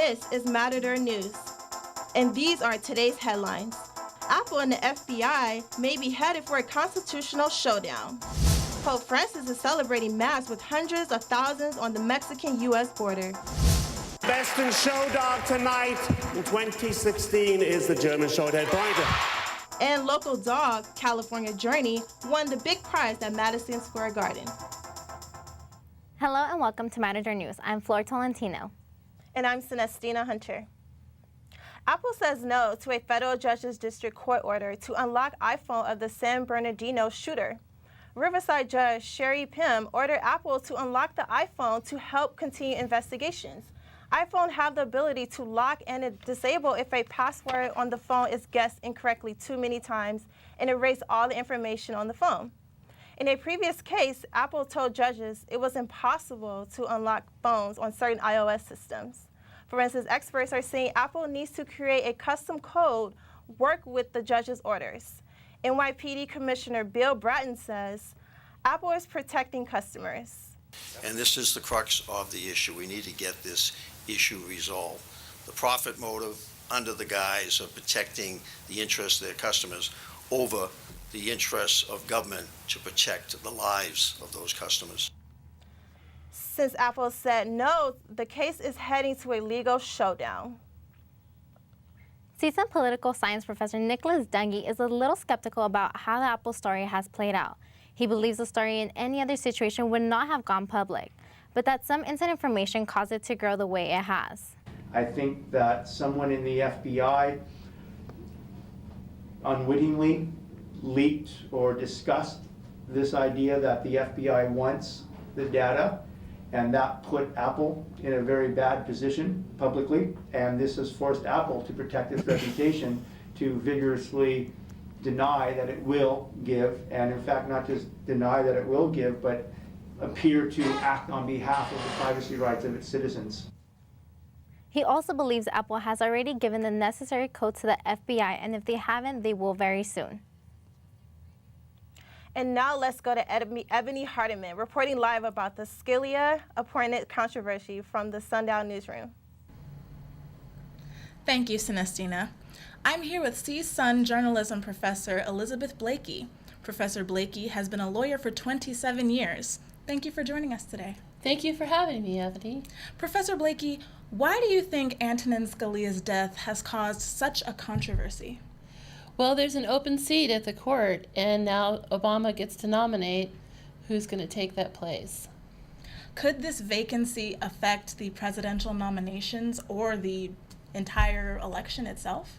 This is Matador News, and these are today's headlines. Apple and the FBI may be headed for a constitutional showdown. Pope Francis is celebrating Mass with hundreds of thousands on the Mexican-U.S. border. Best in Show Dog tonight in 2016 is the German Shorthair Pointer. And local dog, California Journey, won the big prize at Madison Square Garden. Hello and welcome to Matador News. I'm Flor Tolentino. And I'm Sanestina Hunter. Apple says no to a federal judge's district court order to unlock iPhone of the San Bernardino shooter. Riverside Judge Sheraine ordered Apple to unlock the iPhone to help continue investigations. iPhone have the ability to lock and disable if a password on the phone is guessed incorrectly too many times and erase all the information on the phone. In a previous case, Apple told judges it was impossible to unlock phones on certain iOS systems. For instance, experts are saying Apple needs to create a custom code, work with the judge's orders. NYPD Commissioner Bill Bratton says Apple is protecting customers. And this is the crux of the issue. We need to get this issue resolved. The profit motive under the guise of protecting the interests of their customers over the interests of government to protect the lives of those customers. Since Apple said no, the case is heading to a legal showdown. CSUN political science professor Nicholas Dungee is a little skeptical about how the Apple story has played out. He believes the story in any other situation would not have gone public, but that some inside information caused it to grow the way it has. I think that someone in the FBI unwittingly leaked or discussed this idea that the FBI wants the data, and that put Apple in a very bad position publicly, and this has forced Apple to protect its reputation to vigorously deny that it will give, and in fact not just deny that it will give, but appear to act on behalf of the privacy rights of its citizens. He also believes Apple has already given the necessary code to the FBI, and if they haven't, they will very soon. And now let's go to Ebony Hardiman, reporting live about the Scalia appointed controversy from the Sundown Newsroom. Thank you, Sanestina. I'm here with CSUN Journalism Professor Elizabeth Blakey. Professor Blakey has been a lawyer for 27 years. Thank you for joining us today. Thank you for having me, Ebony. Professor Blakey, why do you think Antonin Scalia's death has caused such a controversy? Well, there's an open seat at the court, and now Obama gets to nominate who's going to take that place. Could this vacancy affect the presidential nominations or the entire election itself?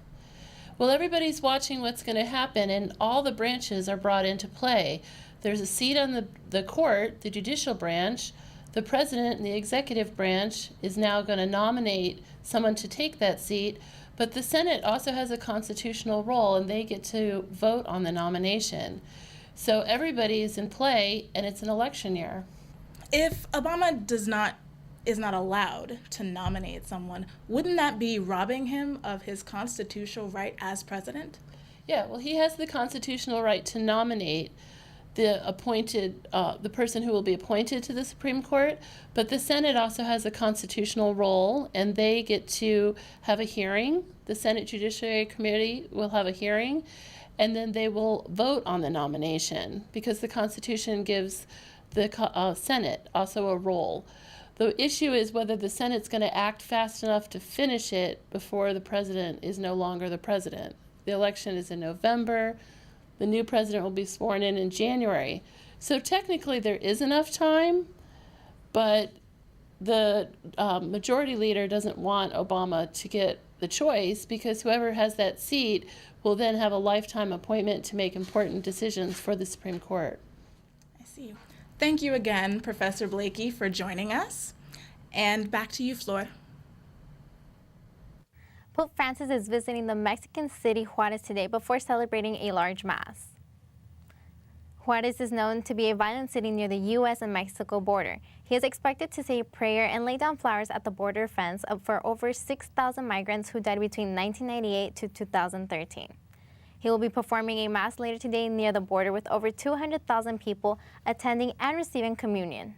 Well, everybody's watching what's going to happen, and all the branches are brought into play. There's a seat on the court, the judicial branch. The president and the executive branch is now going to nominate someone to take that seat, but the Senate also has a constitutional role, and they get to vote on the nomination. So everybody is in play, and it's an election year. If Obama is not allowed to nominate someone, wouldn't that be robbing him of his constitutional right as president? Yeah, well, he has the constitutional right to nominate the person who will be appointed to the Supreme Court, but the Senate also has a constitutional role, and they get to have a hearing. The Senate Judiciary Committee will have a hearing, and then they will vote on the nomination, because the Constitution gives the Senate also a role. The issue is whether the Senate's going to act fast enough to finish it before the president is no longer the president. The election is in November. The new president will be sworn in January. So technically there is enough time, but the majority leader doesn't want Obama to get the choice, because whoever has that seat will then have a lifetime appointment to make important decisions for the Supreme Court. I see. Thank you again, Professor Blakey, for joining us. And back to you, Flor. Pope Francis is visiting the Mexican city Juarez today before celebrating a large mass. Juarez is known to be a violent city near the U.S. and Mexico border. He is expected to say a prayer and lay down flowers at the border fence for over 6,000 migrants who died between 1998 to 2013. He will be performing a mass later today near the border with over 200,000 people attending and receiving communion.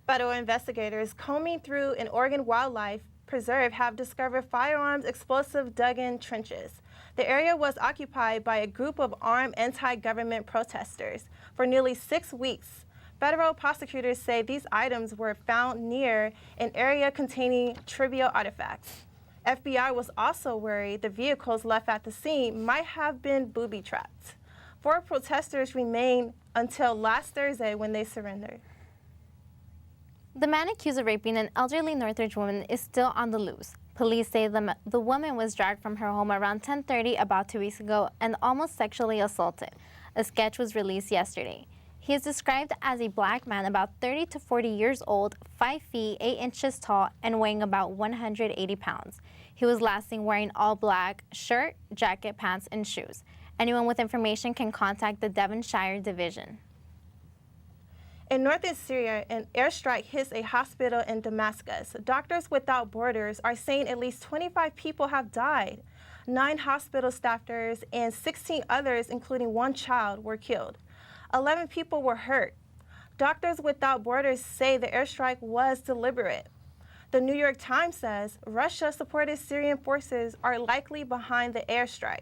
Federal investigators combing through an Oregon wildlife preserve have discovered firearms explosive dug in trenches. The area was occupied by a group of armed anti-government protesters for nearly 6 weeks. Federal prosecutors say these items were found near an area containing trivial artifacts. FBI was also worried the vehicles left at the scene might have been booby-trapped. 4 protesters remained until last Thursday when they surrendered. The man accused of raping an elderly Northridge woman is still on the loose. Police say the woman was dragged from her home around 10:30 about 2 weeks ago and almost sexually assaulted. A sketch was released yesterday. He is described as a black man about 30 to 40 years old, 5 feet 8 inches tall, and weighing about 180 pounds. He was last seen wearing all black shirt, jacket, pants, and shoes. Anyone with information can contact the Devonshire Division. In northern Syria, an airstrike hits a hospital in Damascus. Doctors Without Borders are saying at least 25 people have died. 9 hospital staffers and 16 others, including 1 child, were killed. 11 people were hurt. Doctors Without Borders say the airstrike was deliberate. The New York Times says Russia-supported Syrian forces are likely behind the airstrike.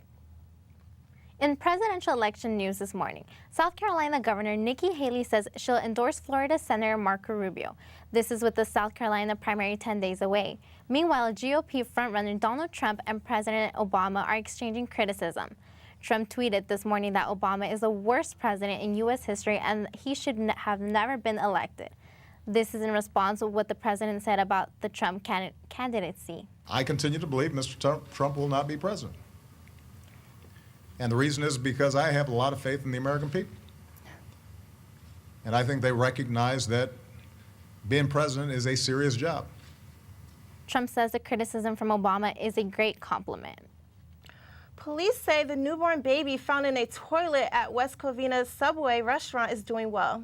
In presidential election news this morning, South Carolina Governor Nikki Haley says she'll endorse Florida Senator Marco Rubio. This is with the South Carolina primary 10 days away. Meanwhile, GOP frontrunner Donald Trump and President Obama are exchanging criticism. Trump tweeted this morning that Obama is the worst president in U.S. history and he should have never been elected. This is in response to what the president said about the Trump candidacy. I continue to believe Mr. Trump will not be president. And the reason is because I have a lot of faith in the American people. And I think they recognize that being president is a serious job. Trump says the criticism from Obama is a great compliment. Police say the newborn baby found in a toilet at West Covina's Subway restaurant is doing well.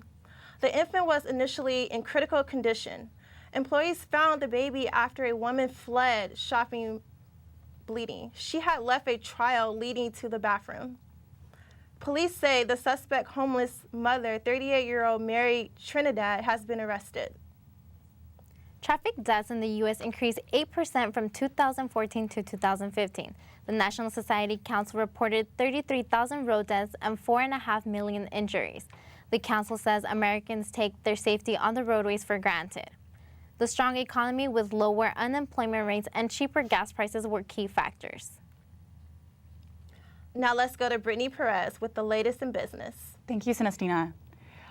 The infant was initially in critical condition. Employees found the baby after a woman fled shopping bleeding. She had left a trail leading to the bathroom. Police say the suspect homeless mother, 38-year-old Mary Trinidad, has been arrested. Traffic deaths in the U.S. increased 8% from 2014 to 2015. The National Society Council reported 33,000 road deaths and 4.5 million injuries. The council says Americans take their safety on the roadways for granted. The strong economy with lower unemployment rates and cheaper gas prices were key factors. Now let's go to Brittni Perez with the latest in business. Thank you, Sanestina.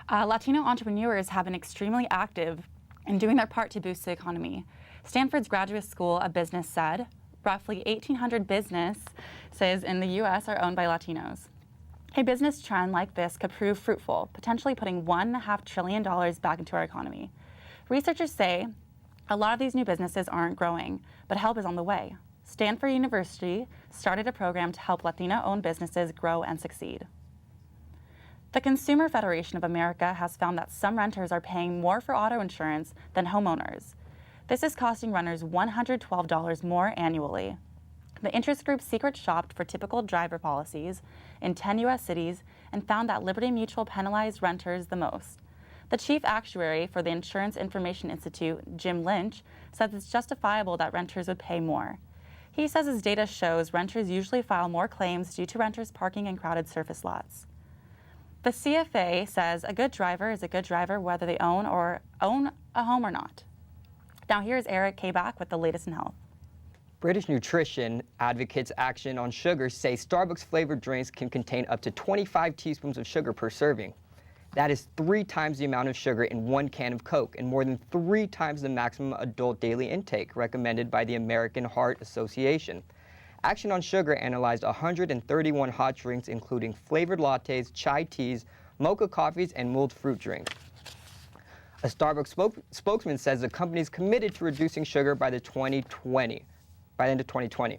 Latino entrepreneurs have been extremely active in doing their part to boost the economy. Stanford's Graduate School of Business said roughly 1,800 businesses in the U.S. are owned by Latinos. A business trend like this could prove fruitful, potentially putting $1.5 trillion back into our economy. Researchers say a lot of these new businesses aren't growing, but help is on the way. Stanford University started a program to help Latino-owned businesses grow and succeed. The Consumer Federation of America has found that some renters are paying more for auto insurance than homeowners. This is costing renters $112 more annually. The interest group secret shopped for typical driver policies in 10 U.S. cities and found that Liberty Mutual penalized renters the most. The chief actuary for the Insurance Information Institute, Jim Lynch, says it's justifiable that renters would pay more. He says his data shows renters usually file more claims due to renters parking in crowded surface lots. The CFA says a good driver is a good driver whether they own a home or not. Now here's Eric Kaback with the latest in health. British nutrition advocates Action on Sugar say Starbucks flavored drinks can contain up to 25 teaspoons of sugar per serving. That is 3 times the amount of sugar in 1 can of Coke and more than 3 times the maximum adult daily intake recommended by the American Heart Association. Action on Sugar analyzed 131 hot drinks, including flavored lattes, chai teas, mocha coffees, and mulled fruit drinks. A Starbucks spokesman says the company is committed to reducing sugar by the end of 2020.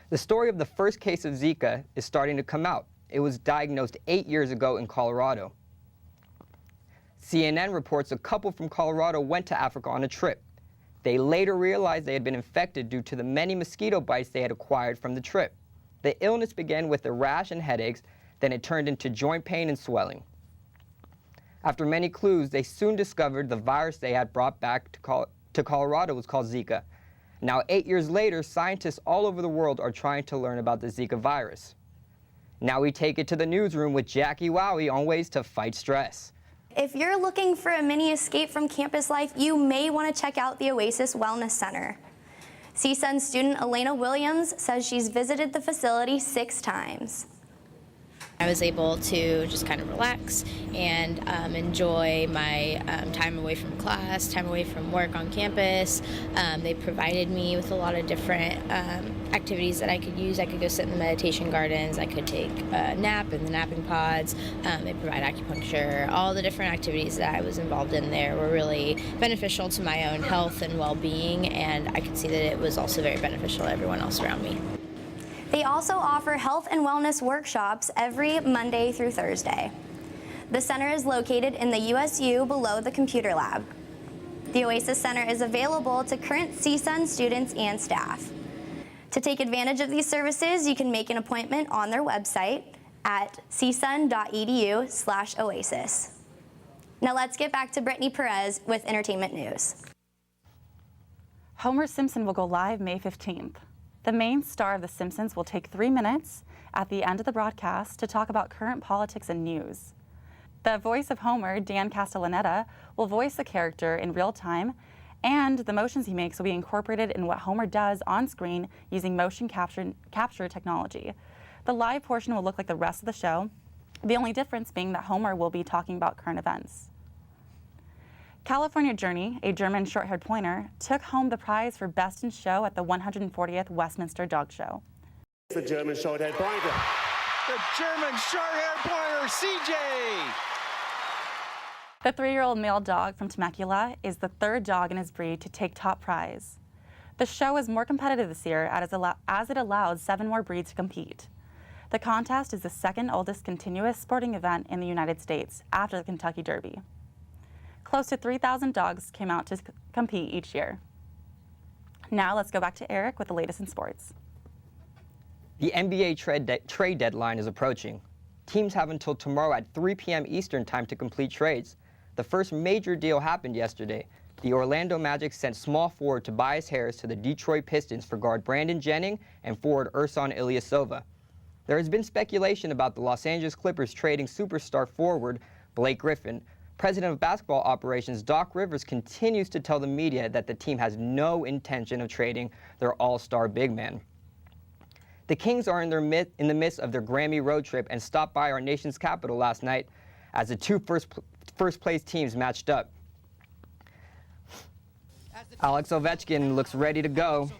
The story of the first case of Zika is starting to come out. It was diagnosed 8 years ago in Colorado. CNN reports a couple from Colorado went to Africa on a trip. They later realized they had been infected due to the many mosquito bites they had acquired from the trip. The illness began with a rash and headaches, then it turned into joint pain and swelling. After many clues, they soon discovered the virus they had brought back to Colorado was called Zika. Now, 8 years later, scientists all over the world are trying to learn about the Zika virus. Now we take it to the newsroom with Jackie Wawee on ways to fight stress. If you're looking for a mini escape from campus life, you may want to check out the Oasis Wellness Center. CSUN student Elena Williams says she's visited the facility 6 times. I was able to just kind of relax and enjoy my time away from class, time away from work on campus. They provided me with a lot of different activities that I could use. I could go sit in the meditation gardens. I could take a nap in the napping pods. They provide acupuncture. All the different activities that I was involved in there were really beneficial to my own health and well-being, and I could see that it was also very beneficial to everyone else around me. They also offer health and wellness workshops every Monday through Thursday. The center is located in the USU below the computer lab. The Oasis Center is available to current CSUN students and staff. To take advantage of these services, you can make an appointment on their website at csun.edu/oasis. Now let's get back to Brittni Perez with entertainment news. Homer Simpson will go live May 15th. The main star of The Simpsons will take 3 minutes at the end of the broadcast to talk about current politics and news. The voice of Homer, Dan Castellaneta, will voice the character in real time, and the motions he makes will be incorporated in what Homer does on screen using motion capture technology. The live portion will look like the rest of the show, the only difference being that Homer will be talking about current events. California Journey, a German short-haired pointer, took home the prize for Best in Show at the 140th Westminster Dog Show. The German short-haired pointer. The German short-haired pointer, CJ! The 3-year-old male dog from Temecula is the 3rd dog in his breed to take top prize. The show is more competitive this year as it allowed 7 more breeds to compete. The contest is the 2nd oldest continuous sporting event in the United States after the Kentucky Derby. Close to 3,000 dogs came out to compete each year. Now let's go back to Eric with the latest in sports. The NBA trade deadline is approaching. Teams have until tomorrow at 3 p.m. Eastern time to complete trades. The first major deal happened yesterday. The Orlando Magic sent small forward Tobias Harris to the Detroit Pistons for guard Brandon Jennings and forward Ersan Ilyasova. There has been speculation about the Los Angeles Clippers trading superstar forward Blake Griffin. President of Basketball Operations Doc Rivers continues to tell the media that the team has no intention of trading their all-star big man. The Kings are in the midst of their Grammy road trip and stopped by our nation's capital last night as the 2 first-place teams matched up. Alex Ovechkin looks ready to go.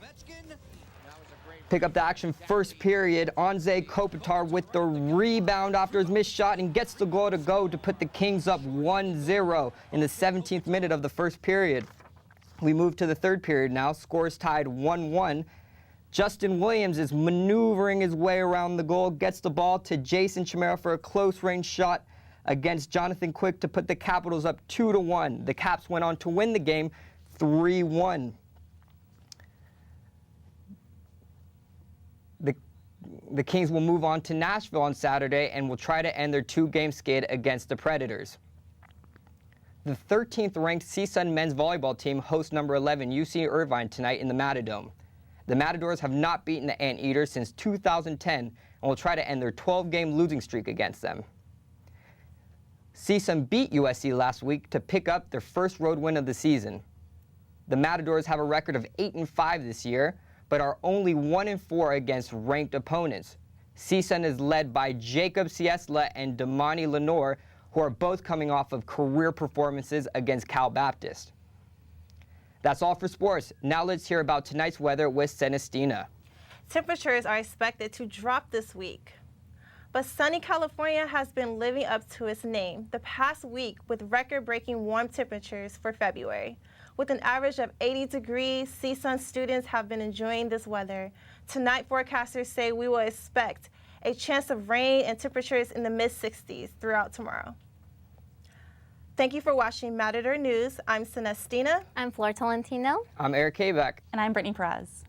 Pick up the action first period. Anze Kopitar with the rebound after his missed shot and gets the goal to put the Kings up 1-0 in the 17th minute of the first period. We move to the third period now. Scores tied 1-1. Justin Williams is maneuvering his way around the goal, gets the ball to Jason Chimera for a close-range shot against Jonathan Quick to put the Capitals up 2-1. The Caps went on to win the game 3-1. The Kings will move on to Nashville on Saturday and will try to end their 2-game skid against the Predators. The 13th-ranked CSUN men's volleyball team hosts number 11 UC Irvine tonight in the Matadome. The Matadors have not beaten the Anteaters since 2010 and will try to end their 12-game losing streak against them. CSUN beat USC last week to pick up their first road win of the season. The Matadors have a record of 8-5 this year, but are only 1-4 against ranked opponents. CSUN is led by Jacob Ciesla and Damani Lenore, who are both coming off of career performances against Cal Baptist. That's all for sports. Now let's hear about tonight's weather with Sanestina. Temperatures are expected to drop this week. But sunny California has been living up to its name the past week with record-breaking warm temperatures for February. With an average of 80 degrees, CSUN students have been enjoying this weather. Tonight, forecasters say we will expect a chance of rain and temperatures in the mid-60s throughout tomorrow. Thank you for watching Matador News. I'm Sanestina. I'm Flor Tolentino. I'm Eric Kaback. And I'm Brittni Perez.